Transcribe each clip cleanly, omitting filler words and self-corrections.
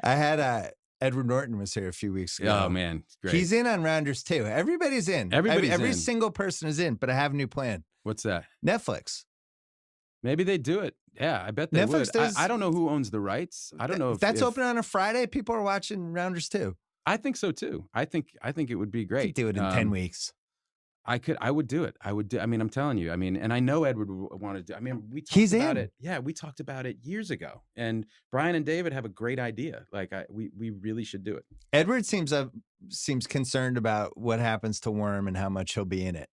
I had Edward Norton was here a few weeks ago. Oh man, great. He's in on Rounders too. Everybody's in. Every in. single person is in, but I have a new plan. What's that? Netflix. Maybe they do it. Yeah, I bet they Netflix would. does- I don't know who owns the rights. I don't know if that's open on a Friday. People are watching Rounders too. I think so too. I think it would be Could great. do it in 10 weeks. I would do it. I would do. I mean, I'm telling you. I mean, and I know Edward would want to do. I mean, we talked He's about in. it. Yeah, we talked about it years ago. And Brian and David have a great idea. Like, we really should do it. Edward seems concerned about what happens to Worm and how much he'll be in it.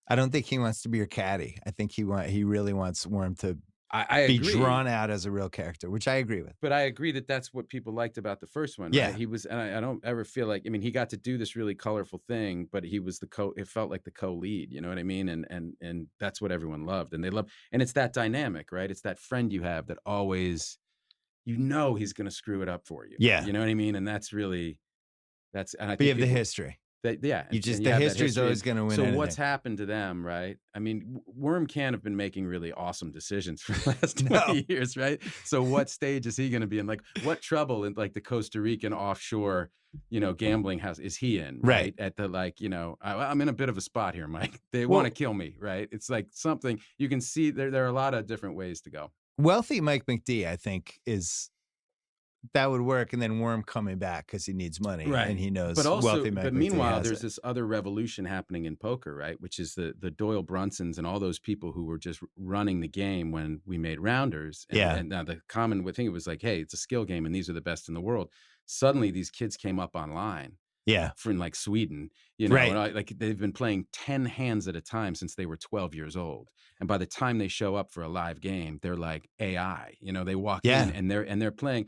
I don't think he wants to be your caddy. I think he really wants Worm to I be agree. drawn out as a real character, which I agree with. But I agree that that's what people liked about the first one. Yeah. Right? He was, and I don't ever feel like, I mean, he got to do this really colorful thing, but he was it felt like the co-lead, you know what I mean? And that's what everyone loved. And they love, and it's that dynamic, right? It's that friend you have that always, you know, he's going to screw it up for you. Yeah. You know what I mean? And that's really, and I think But you have the history. Yeah. The history's always going to win. So anything. what's happened to them, right? I mean, Worm can't have been making really awesome decisions for the last 20 years, right? So what stage is he going to be in? Like, what trouble in like the Costa Rican offshore, gambling house is he in? Right. At the, like, I'm in a bit of a spot here, Mike. They want to kill me, right? It's like something you can see there are a lot of different ways to go. Wealthy Mike McD, I think, that would work, and then Worm coming back because he needs money, right? And he knows. But also, Wealthy Mike but McD meanwhile, has there's it. this other revolution happening in poker, right? Which is the Doyle Brunsons and all those people who were just running the game when we made Rounders. And, Yeah. And now the common thing was like, hey, it's a skill game, and these are the best in the world. Suddenly, these kids came up online. Yeah. From like Sweden, right. And like they've been playing 10 hands at a time since they were 12 years old. And by the time they show up for a live game, they're like AI. They walk in and they're playing.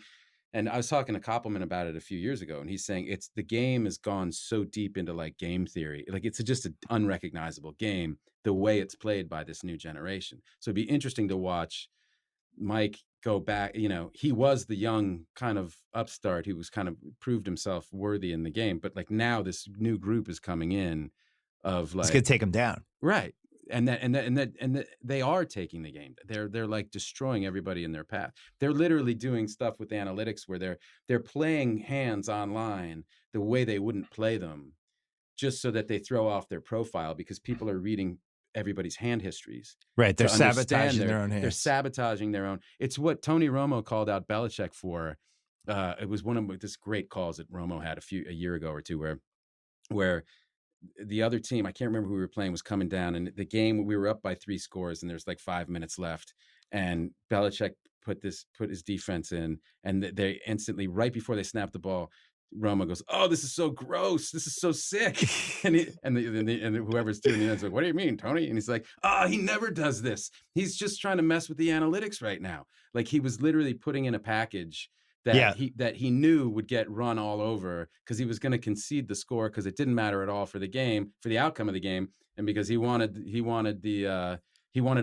And I was talking to Koppelman about it a few years ago, and he's saying the game has gone so deep into like game theory, like it's just an unrecognizable game the way it's played by this new generation. So it'd be interesting to watch Mike go back. He was the young kind of upstart who was kind of proved himself worthy in the game, but like now this new group is coming in of like it's gonna take him down, right? And they are taking the game. They're like destroying everybody in their path. They're literally doing stuff with analytics where they're playing hands online the way they wouldn't play them, just so that they throw off their profile because people are reading everybody's hand histories. Right. They're sabotaging their own hands. They're sabotaging their own. It's what Tony Romo called out Belichick for. It was one of this great calls that Romo had a year ago or two where the other team, I can't remember who we were playing, was coming down, and the game, we were up by 3 scores and there's like 5 minutes left, and Belichick put his defense in, and they instantly, right before they snapped the ball, Romo goes, "Oh, this is so gross. This is so sick." and whoever's doing the answer, "What do you mean, Tony?" And he's like, "Oh, he never does this. He's just trying to mess with the analytics right now." Like he was literally putting in a package that he knew would get run all over because he was going to concede the score because it didn't matter at all for the game, for the outcome of the game, and because he wanted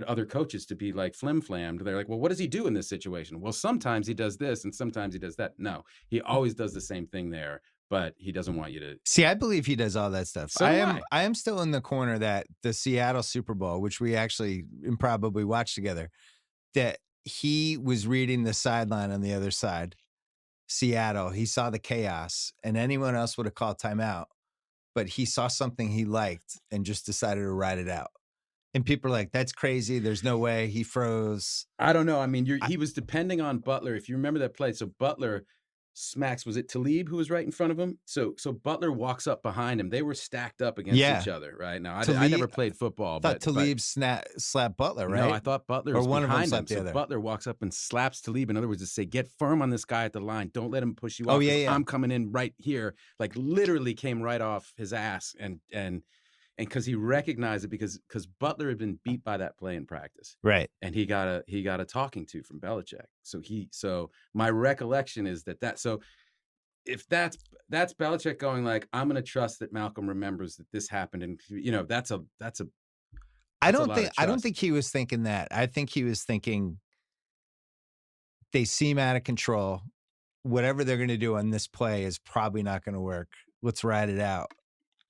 other coaches to be like flim-flammed. They're like, well, what does he do in this situation? Well, sometimes he does this and sometimes he does that. No, he always does the same thing there, but he doesn't want you to see. I believe he does all that stuff. So I am still in the corner that the Seattle Super Bowl, which we actually improbably watched together, that he was reading the sideline on the other side. Seattle, he saw the chaos, and anyone else would have called timeout, but he saw something he liked and just decided to ride it out. And people are like, "That's crazy. There's no way." He froze. I don't know. I mean, he was depending on Butler. If you remember that play, so Butler smacks, was it Talib who was right in front of him? So Butler walks up behind him. They were stacked up against each other, right? Now, I never played football. I thought Talib slapped Butler, right? No, I thought Butler was one behind of them him. So Butler walks up and slaps Talib. In other words, to say, get firm on this guy at the line. Don't let him push you off. Oh, yeah. I'm coming in right here. Like literally came right off his ass. And because he recognized it because Butler had been beat by that play in practice. Right. And he got a talking to from Belichick. So my recollection is so if that's Belichick going like, I'm going to trust that Malcolm remembers that this happened. And I don't think he was thinking that. I think he was thinking they seem out of control. Whatever they're going to do on this play is probably not going to work. Let's ride it out.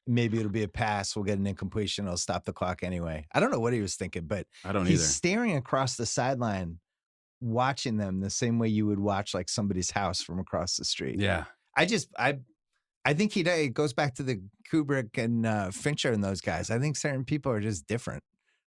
Maybe it'll be a pass. We'll get an incompletion. It'll stop the clock anyway. I don't know what he was thinking, but I don't he's either. staring across the sideline watching them the same way you would watch like somebody's house from across the street. Yeah. I just I think it goes back to the Kubrick and Fincher and those guys. I think certain people are just different.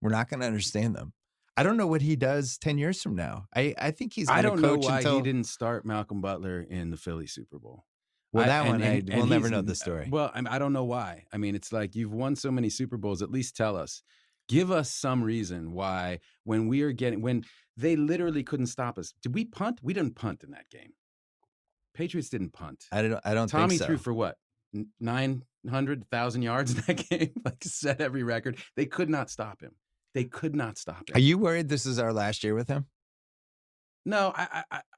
We're not going to understand them. I don't know what he does 10 years from now. I think he's I going to don't know coach why he until didn't start Malcolm Butler in the Philly Super Bowl. well I that one we'll never he's know the story. well, I don't know why. I mean, it's like you've won so many Super Bowls. At least tell us. Give us some reason why when they literally couldn't stop us. Did we punt? We didn't punt in that game. Patriots didn't punt. I don't think Tommy so. threw for what? 900,000 yards in that game, like set every record. They could not stop him. They could not stop him. Are you worried this is our last year with him? No,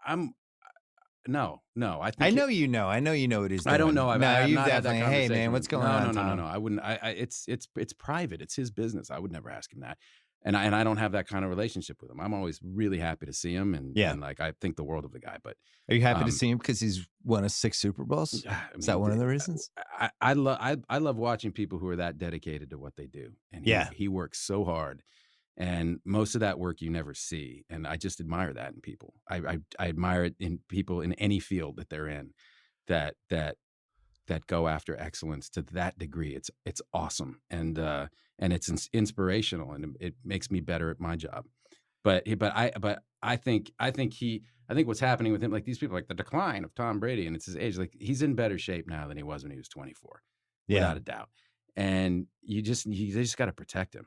I'm no. I think I know you know. I know you know what he's doing. I don't know. No, I've you've not had that definitely. Hey, conversation man, with what's him. going on? No. Tom? I wouldn't. It's private. It's his business. I would never ask him that. And I don't have that kind of relationship with him. I'm always really happy to see him, and like I think the world of the guy. But are you happy to see him because he's won 6 Super Bowls? Is that one of the reasons? I love watching people who are that dedicated to what they do, and he works so hard, and most of that work you never see, and I just admire that in people. I admire it in people in any field that they're in, that go after excellence to that degree. It's awesome, and it's inspirational, and it makes me better at my job. But I think what's happening with him, like these people, like the decline of Tom Brady, and it's his age. Like he's in better shape now than he was when he was 24, without a doubt. And they just got to protect him.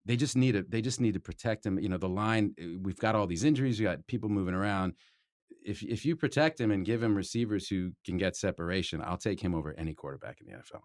They just need to protect him. You know, the line. We've got all these injuries. We got people moving around. If you protect him and give him receivers who can get separation, I'll take him over any quarterback in the NFL.